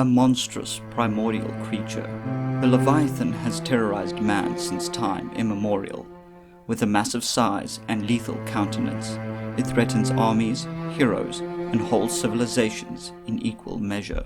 A monstrous primordial creature, the Leviathan has terrorized man since time immemorial. With a massive size and lethal countenance, it threatens armies, heroes, and whole civilizations in equal measure.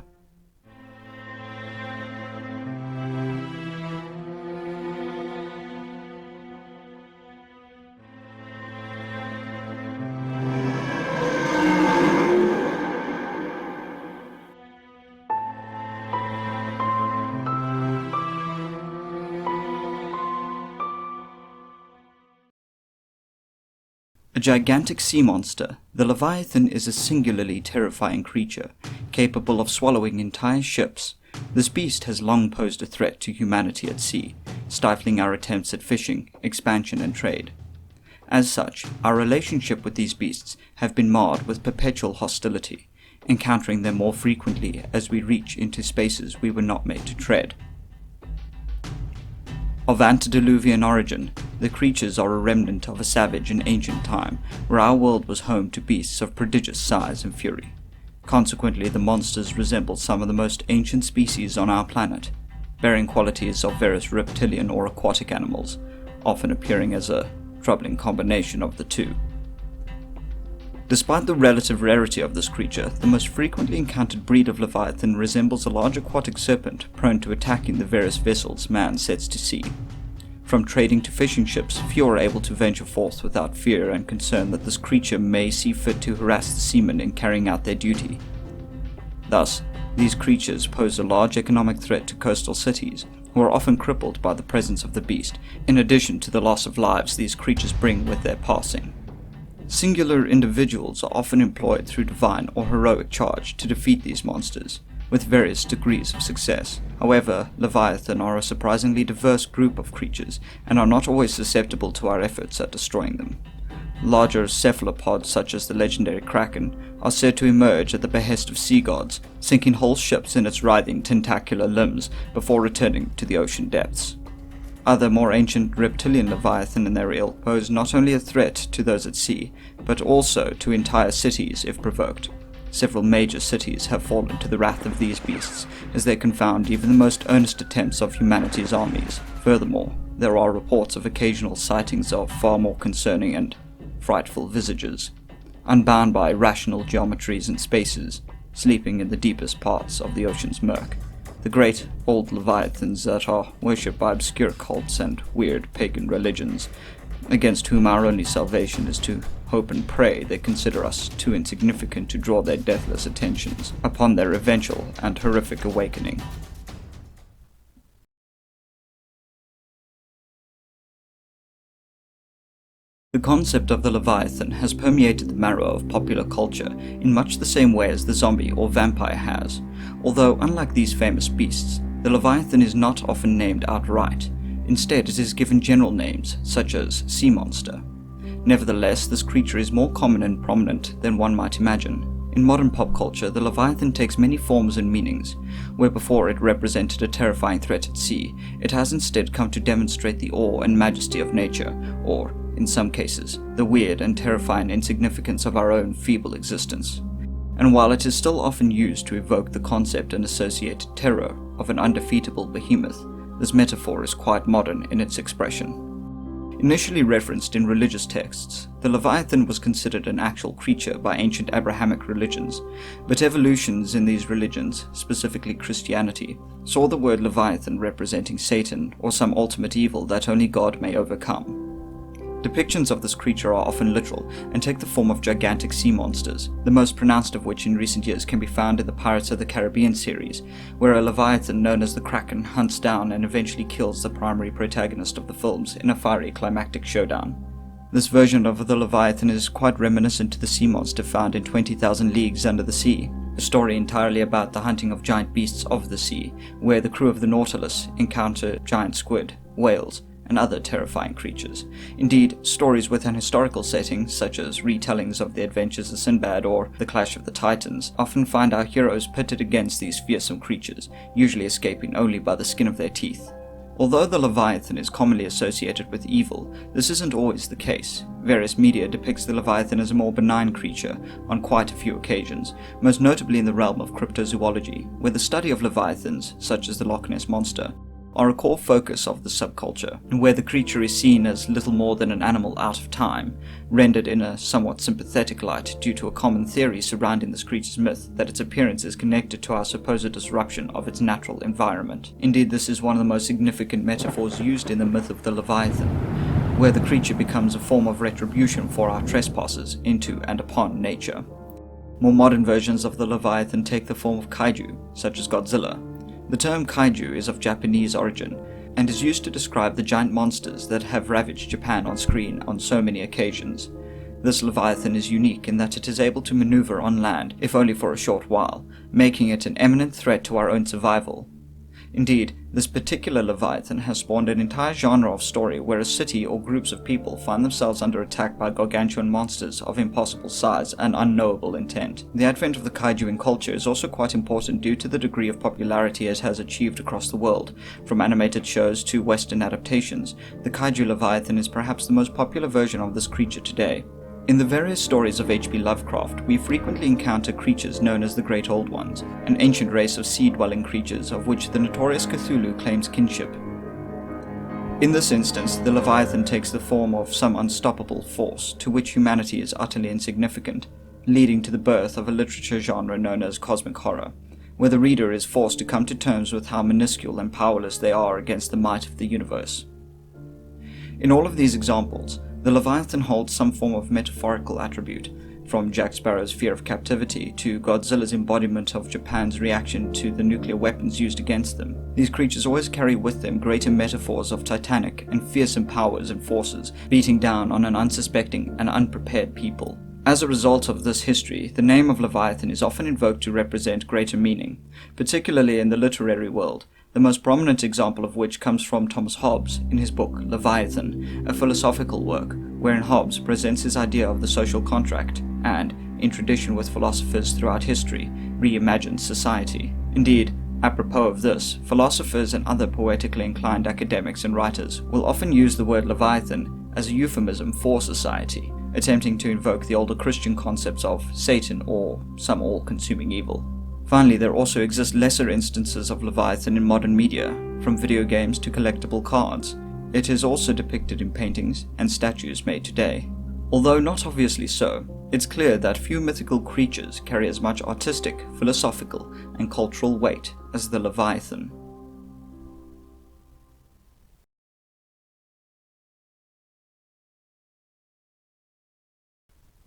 A gigantic sea monster, the Leviathan is a singularly terrifying creature, capable of swallowing entire ships. This beast has long posed a threat to humanity at sea, stifling our attempts at fishing, expansion, and trade. As such, our relationship with these beasts have been marred with perpetual hostility, encountering them more frequently as we reach into spaces we were not made to tread. Of antediluvian origin, the creatures are a remnant of a savage and ancient time, where our world was home to beasts of prodigious size and fury. Consequently, the monsters resemble some of the most ancient species on our planet, bearing qualities of various reptilian or aquatic animals, often appearing as a troubling combination of the two. Despite the relative rarity of this creature, the most frequently encountered breed of Leviathan resembles a large aquatic serpent prone to attacking the various vessels man sets to sea. From trading to fishing ships, few are able to venture forth without fear and concern that this creature may see fit to harass the seamen in carrying out their duty. Thus, these creatures pose a large economic threat to coastal cities, who are often crippled by the presence of the beast, in addition to the loss of lives these creatures bring with their passing. Singular individuals are often employed through divine or heroic charge to defeat these monsters, with various degrees of success. However, Leviathan are a surprisingly diverse group of creatures and are not always susceptible to our efforts at destroying them. Larger cephalopods such as the legendary Kraken are said to emerge at the behest of sea gods, sinking whole ships in its writhing tentacular limbs before returning to the ocean depths. Other more ancient reptilian Leviathan and their ilk pose not only a threat to those at sea, but also to entire cities if provoked. Several major cities have fallen to the wrath of these beasts, as they confound even the most earnest attempts of humanity's armies. Furthermore, there are reports of occasional sightings of far more concerning and frightful visages, unbound by rational geometries and spaces, sleeping in the deepest parts of the ocean's murk. The great old Leviathans that are worshipped by obscure cults and weird pagan religions, against whom our only salvation is to hope and pray they consider us too insignificant to draw their deathless attentions upon their eventual and horrific awakening. The concept of the Leviathan has permeated the marrow of popular culture in much the same way as the zombie or vampire has, although unlike these famous beasts, the Leviathan is not often named outright. Instead, it is given general names, such as sea monster. Nevertheless, this creature is more common and prominent than one might imagine. In modern pop culture, the Leviathan takes many forms and meanings. Where before it represented a terrifying threat at sea, it has instead come to demonstrate the awe and majesty of nature, or, in some cases, the weird and terrifying insignificance of our own feeble existence. And while it is still often used to evoke the concept and associated terror of an undefeatable behemoth, this metaphor is quite modern in its expression. Initially referenced in religious texts, the Leviathan was considered an actual creature by ancient Abrahamic religions, but evolutions in these religions, specifically Christianity, saw the word Leviathan representing Satan or some ultimate evil that only God may overcome. Depictions of this creature are often literal and take the form of gigantic sea monsters, the most pronounced of which in recent years can be found in the Pirates of the Caribbean series, where a Leviathan known as the Kraken hunts down and eventually kills the primary protagonist of the films in a fiery climactic showdown. This version of the Leviathan is quite reminiscent to the sea monster found in 20,000 Leagues Under the Sea, a story entirely about the hunting of giant beasts of the sea, where the crew of the Nautilus encounter giant squid, whales, and other terrifying creatures. Indeed, stories with an historical setting, such as retellings of the adventures of Sinbad or the Clash of the Titans, often find our heroes pitted against these fearsome creatures, usually escaping only by the skin of their teeth. Although the Leviathan is commonly associated with evil, this isn't always the case. Various media depicts the Leviathan as a more benign creature on quite a few occasions, most notably in the realm of cryptozoology, where the study of Leviathans, such as the Loch Ness Monster, are a core focus of the subculture, and where the creature is seen as little more than an animal out of time, rendered in a somewhat sympathetic light due to a common theory surrounding this creature's myth that its appearance is connected to our supposed disruption of its natural environment. Indeed, this is one of the most significant metaphors used in the myth of the Leviathan, where the creature becomes a form of retribution for our trespasses into and upon nature. More modern versions of the Leviathan take the form of kaiju, such as Godzilla. The term kaiju is of Japanese origin and is used to describe the giant monsters that have ravaged Japan on screen on so many occasions. This Leviathan is unique in that it is able to maneuver on land, if only for a short while, making it an imminent threat to our own survival. Indeed, this particular Leviathan has spawned an entire genre of story where a city or groups of people find themselves under attack by gargantuan monsters of impossible size and unknowable intent. The advent of the kaiju in culture is also quite important due to the degree of popularity it has achieved across the world. From animated shows to Western adaptations, the kaiju Leviathan is perhaps the most popular version of this creature today. In the various stories of H.P. Lovecraft, we frequently encounter creatures known as the Great Old Ones, an ancient race of sea-dwelling creatures of which the notorious Cthulhu claims kinship. In this instance, the Leviathan takes the form of some unstoppable force to which humanity is utterly insignificant, leading to the birth of a literature genre known as cosmic horror, where the reader is forced to come to terms with how minuscule and powerless they are against the might of the universe. In all of these examples, the Leviathan holds some form of metaphorical attribute, from Jack Sparrow's fear of captivity to Godzilla's embodiment of Japan's reaction to the nuclear weapons used against them. These creatures always carry with them greater metaphors of titanic and fearsome powers and forces beating down on an unsuspecting and unprepared people. As a result of this history, the name of Leviathan is often invoked to represent greater meaning, particularly in the literary world, the most prominent example of which comes from Thomas Hobbes in his book Leviathan, a philosophical work wherein Hobbes presents his idea of the social contract and, in tradition with philosophers throughout history, reimagines society. Indeed, apropos of this, philosophers and other poetically inclined academics and writers will often use the word Leviathan as a euphemism for society, attempting to invoke the older Christian concepts of Satan or some all-consuming evil. Finally, there also exist lesser instances of Leviathan in modern media, from video games to collectible cards. It is also depicted in paintings and statues made today. Although not obviously so, it's clear that few mythical creatures carry as much artistic, philosophical, and cultural weight as the Leviathan.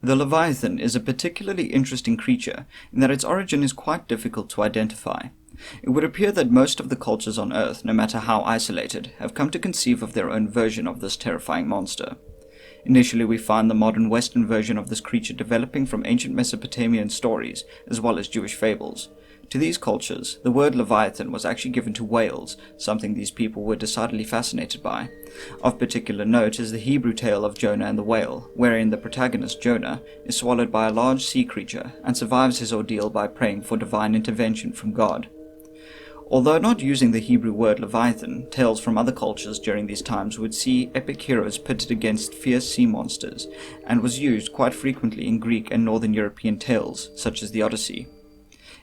The Leviathan is a particularly interesting creature in that its origin is quite difficult to identify. It would appear that most of the cultures on Earth, no matter how isolated, have come to conceive of their own version of this terrifying monster. Initially, we find the modern Western version of this creature developing from ancient Mesopotamian stories as well as Jewish fables. To these cultures, the word Leviathan was actually given to whales, something these people were decidedly fascinated by. Of particular note is the Hebrew tale of Jonah and the whale, wherein the protagonist, Jonah, is swallowed by a large sea creature and survives his ordeal by praying for divine intervention from God. Although not using the Hebrew word Leviathan, tales from other cultures during these times would see epic heroes pitted against fierce sea monsters, and was used quite frequently in Greek and Northern European tales, such as the Odyssey.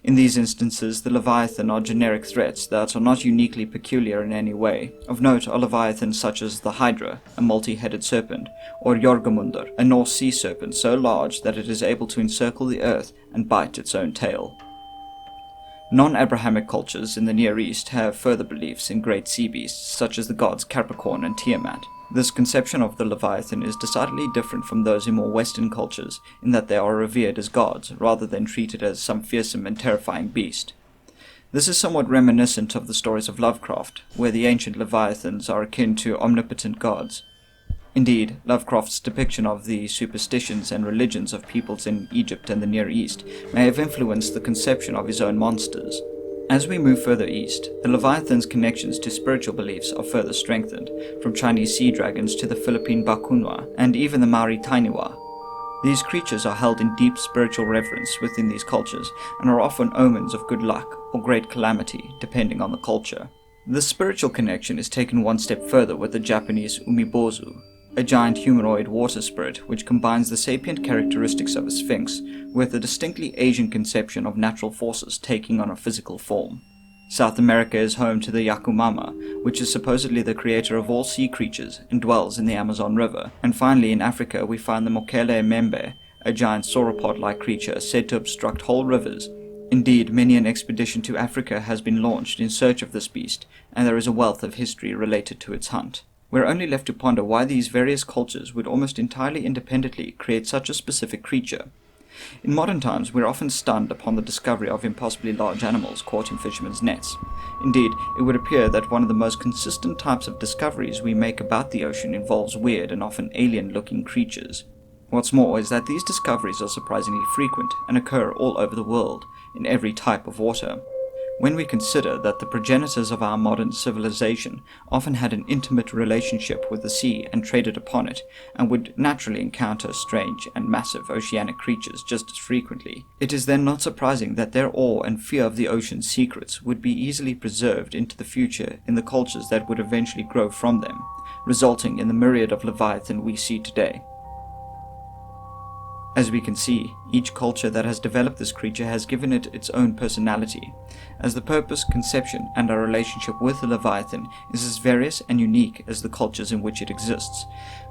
In these instances, the Leviathan are generic threats that are not uniquely peculiar in any way. Of note are Leviathans such as the Hydra, a multi-headed serpent, or Jorgamundr, a Norse sea serpent so large that it is able to encircle the earth and bite its own tail. Non-Abrahamic cultures in the Near East have further beliefs in great sea beasts, such as the gods Capricorn and Tiamat. This conception of the Leviathan is decidedly different from those in more Western cultures, in that they are revered as gods, rather than treated as some fearsome and terrifying beast. This is somewhat reminiscent of the stories of Lovecraft, where the ancient Leviathans are akin to omnipotent gods. Indeed, Lovecraft's depiction of the superstitions and religions of peoples in Egypt and the Near East may have influenced the conception of his own monsters. As we move further east, the Leviathan's connections to spiritual beliefs are further strengthened, from Chinese sea dragons to the Philippine Bakunwa, and even the Maori Tainiwa. These creatures are held in deep spiritual reverence within these cultures, and are often omens of good luck or great calamity, depending on the culture. This spiritual connection is taken one step further with the Japanese umibozu, a giant humanoid water spirit which combines the sapient characteristics of a sphinx with a distinctly Asian conception of natural forces taking on a physical form. South America is home to the Yakumama, which is supposedly the creator of all sea creatures and dwells in the Amazon River. And finally in Africa we find the Mokele Membe, a giant sauropod-like creature said to obstruct whole rivers. Indeed, many an expedition to Africa has been launched in search of this beast, and there is a wealth of history related to its hunt. We're only left to ponder why these various cultures would almost entirely independently create such a specific creature. In modern times, we're often stunned upon the discovery of impossibly large animals caught in fishermen's nets. Indeed, it would appear that one of the most consistent types of discoveries we make about the ocean involves weird and often alien-looking creatures. What's more is that these discoveries are surprisingly frequent and occur all over the world, in every type of water. When we consider that the progenitors of our modern civilization often had an intimate relationship with the sea and traded upon it, and would naturally encounter strange and massive oceanic creatures just as frequently, it is then not surprising that their awe and fear of the ocean's secrets would be easily preserved into the future in the cultures that would eventually grow from them, resulting in the myriad of Leviathan we see today. As we can see, each culture that has developed this creature has given it its own personality, as the purpose, conception, and our relationship with the Leviathan is as various and unique as the cultures in which it exists.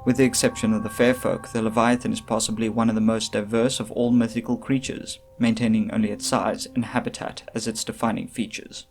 With the exception of the fair folk, the Leviathan is possibly one of the most diverse of all mythical creatures, maintaining only its size and habitat as its defining features.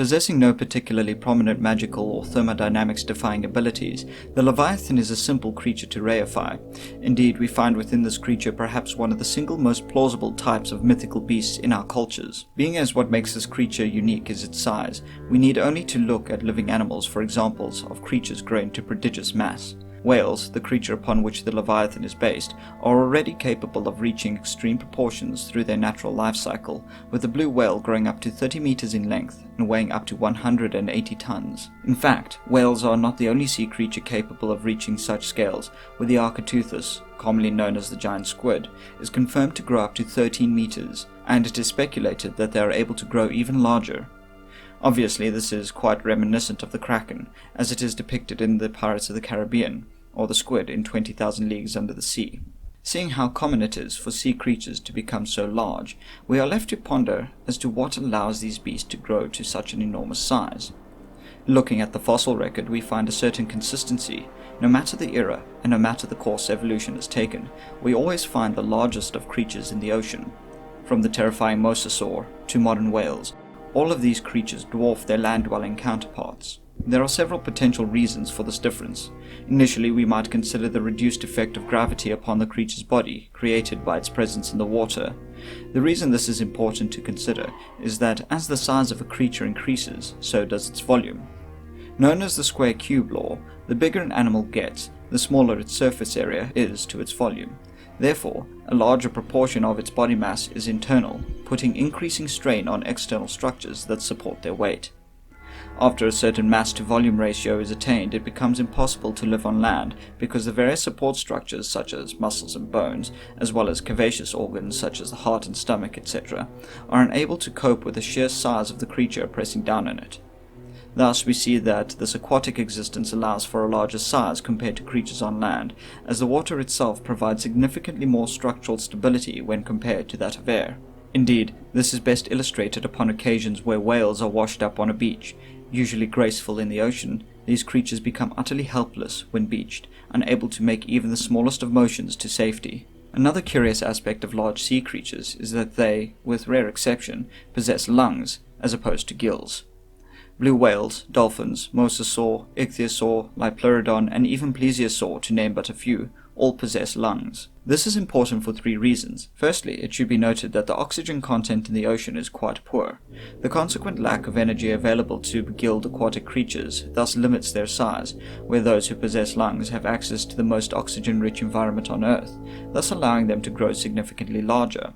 Possessing no particularly prominent magical or thermodynamics-defying abilities, the Leviathan is a simple creature to reify. Indeed, we find within this creature perhaps one of the single most plausible types of mythical beasts in our cultures. Being as what makes this creature unique is its size, we need only to look at living animals for examples of creatures growing to prodigious mass. Whales, the creature upon which the Leviathan is based, are already capable of reaching extreme proportions through their natural life cycle, with the blue whale growing up to 30 meters in length and weighing up to 180 tons. In fact, whales are not the only sea creature capable of reaching such scales, with the Architeuthis, commonly known as the giant squid, is confirmed to grow up to 13 meters, and it is speculated that they are able to grow even larger. Obviously, this is quite reminiscent of the kraken, as it is depicted in the Pirates of the Caribbean, or the squid in 20,000 Leagues Under the Sea. Seeing how common it is for sea creatures to become so large, we are left to ponder as to what allows these beasts to grow to such an enormous size. Looking at the fossil record, we find a certain consistency. No matter the era, and no matter the course evolution has taken, we always find the largest of creatures in the ocean. From the terrifying mosasaur to modern whales, all of these creatures dwarf their land-dwelling counterparts. There are several potential reasons for this difference. Initially, we might consider the reduced effect of gravity upon the creature's body, created by its presence in the water. The reason this is important to consider is that as the size of a creature increases, so does its volume. Known as the square cube law, the bigger an animal gets, the smaller its surface area is to its volume. Therefore, a larger proportion of its body mass is internal, putting increasing strain on external structures that support their weight. After a certain mass-to-volume ratio is attained, it becomes impossible to live on land because the various support structures such as muscles and bones, as well as curvaceous organs such as the heart and stomach, etc., are unable to cope with the sheer size of the creature pressing down on it. Thus, we see that this aquatic existence allows for a larger size compared to creatures on land, as the water itself provides significantly more structural stability when compared to that of air. Indeed, this is best illustrated upon occasions where whales are washed up on a beach. Usually graceful in the ocean, these creatures become utterly helpless when beached, unable to make even the smallest of motions to safety. Another curious aspect of large sea creatures is that they, with rare exception, possess lungs as opposed to gills. Blue whales, dolphins, mosasaur, ichthyosaur, Liopleurodon, and even plesiosaur, to name but a few, all possess lungs. This is important for three reasons. Firstly, it should be noted that the oxygen content in the ocean is quite poor. The consequent lack of energy available to gilled aquatic creatures thus limits their size, where those who possess lungs have access to the most oxygen-rich environment on Earth, thus allowing them to grow significantly larger.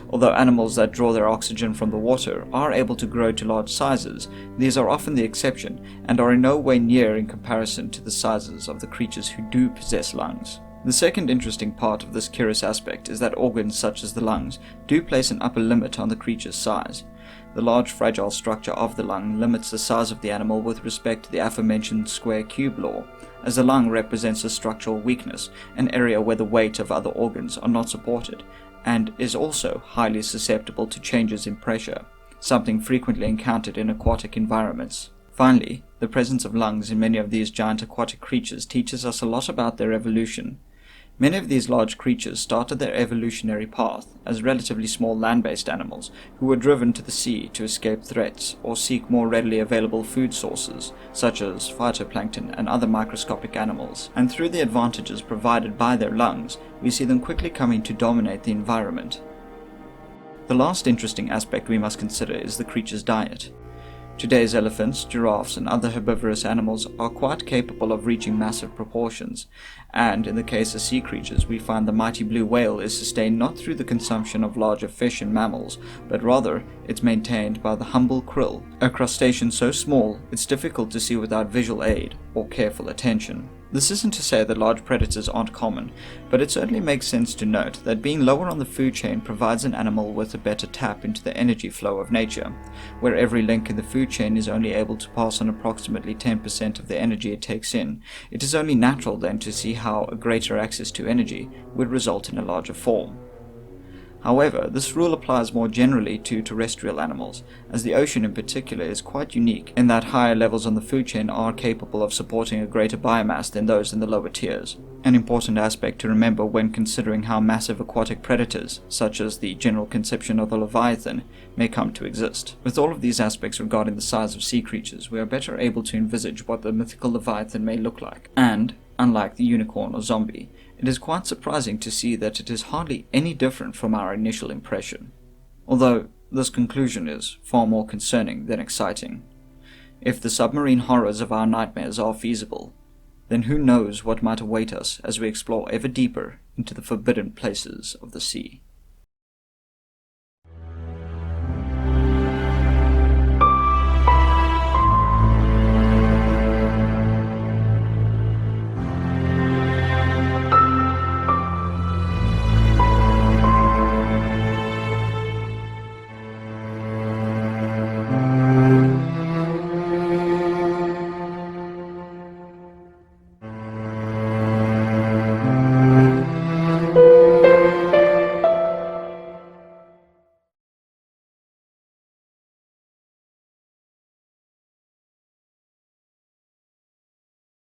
Although animals that draw their oxygen from the water are able to grow to large sizes, these are often the exception and are in no way near in comparison to the sizes of the creatures who do possess lungs. The second interesting part of this curious aspect is that organs such as the lungs do place an upper limit on the creature's size. The large fragile structure of the lung limits the size of the animal with respect to the aforementioned square cube law, as the lung represents a structural weakness, an area where the weight of other organs are not supported, and is also highly susceptible to changes in pressure, something frequently encountered in aquatic environments. Finally, the presence of lungs in many of these giant aquatic creatures teaches us a lot about their evolution. Many of these large creatures started their evolutionary path as relatively small land-based animals who were driven to the sea to escape threats or seek more readily available food sources, such as phytoplankton and other microscopic animals. And through the advantages provided by their lungs, we see them quickly coming to dominate the environment. The last interesting aspect we must consider is the creature's diet. Today's elephants, giraffes, and other herbivorous animals are quite capable of reaching massive proportions, and in the case of sea creatures, we find the mighty blue whale is sustained not through the consumption of larger fish and mammals, but rather it's maintained by the humble krill, a crustacean so small it's difficult to see without visual aid or careful attention. This isn't to say that large predators aren't common, but it certainly makes sense to note that being lower on the food chain provides an animal with a better tap into the energy flow of nature. Where every link in the food chain is only able to pass on approximately 10% of the energy it takes in, it is only natural then to see how a greater access to energy would result in a larger form. However, this rule applies more generally to terrestrial animals, as the ocean in particular is quite unique in that higher levels on the food chain are capable of supporting a greater biomass than those in the lower tiers. An important aspect to remember when considering how massive aquatic predators, such as the general conception of the Leviathan, may come to exist. With all of these aspects regarding the size of sea creatures, we are better able to envisage what the mythical Leviathan may look like, and, unlike the unicorn or zombie, it is quite surprising to see that it is hardly any different from our initial impression. Although this conclusion is far more concerning than exciting. If the submarine horrors of our nightmares are feasible, then who knows what might await us as we explore ever deeper into the forbidden places of the sea.